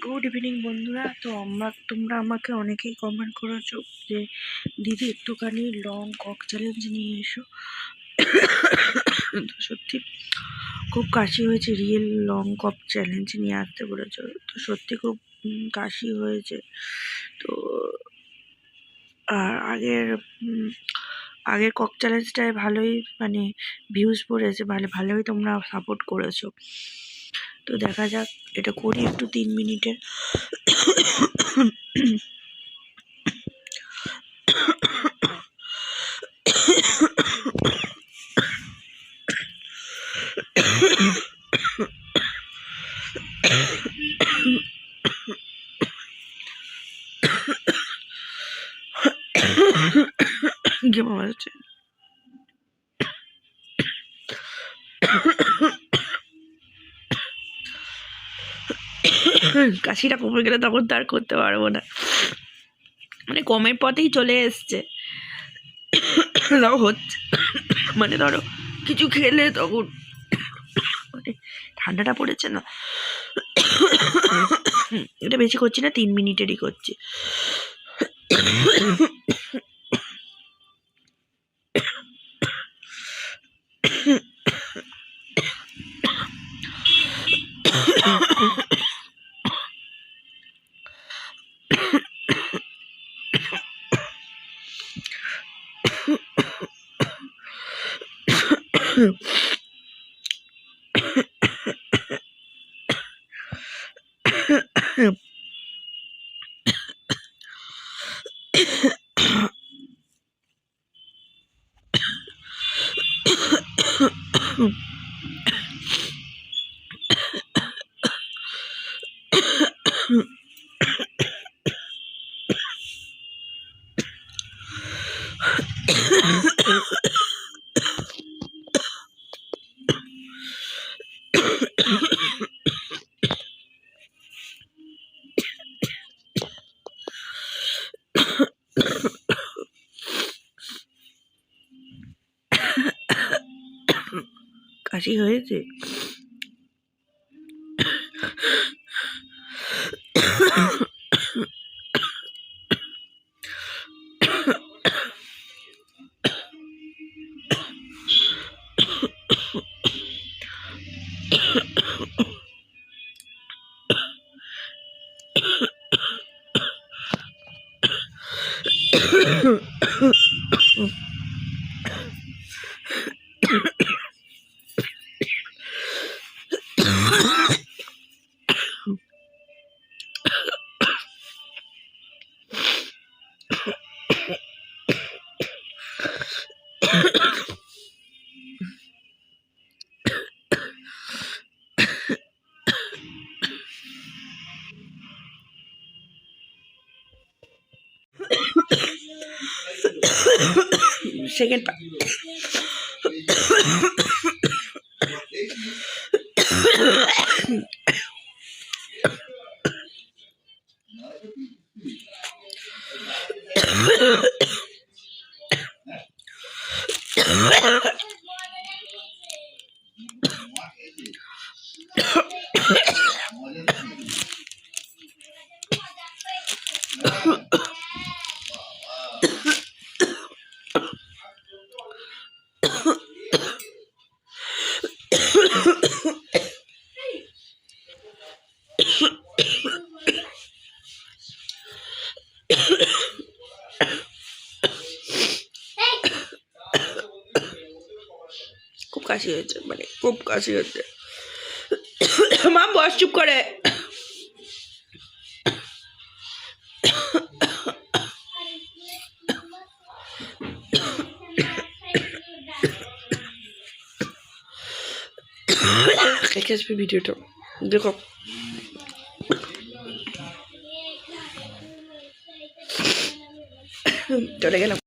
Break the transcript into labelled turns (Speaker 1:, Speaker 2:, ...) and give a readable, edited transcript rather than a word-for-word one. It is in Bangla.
Speaker 1: গুড ইভিনিং বন্ধুরা। তো তোমরা আমাকে অনেকেই কমেন্ট করেছো যে দিদি একটুখানি লং কক চ্যালেঞ্জ নিয়ে এসো। তো সত্যি খুব কাশি হয়েছে, রিয়েল লং কক চ্যালেঞ্জ নিয়ে আসতে বলেছো। তো সত্যি খুব কাশি হয়েছে। তো আর আগের কক চ্যালেঞ্জটায় ভালোই ভিউজ পড়েছে, ভালোই তোমরা সাপোর্ট করেছো। তো দেখা যাক, এটা করি একটু 3 মিনিটের। কেমন হচ্ছে? কাশিটা কমে গেলে তখন তো আর করতে পারবো না, কমের পথেই চলে এসছে। হচ্ছে ধরো কিছু খেলে তখন ঠান্ডাটা পড়েছে না, এটা বেশি করছি না, 3 মিনিটেরই করছি। কাশি হয়েছে। সেকেন্ড খুব কাশি হয়েছে, খুব কাশি হয়েছে। মা বস, চুপ করে। দেখে আসবে ভিডিওটা, দেখো। চলে গেলাম।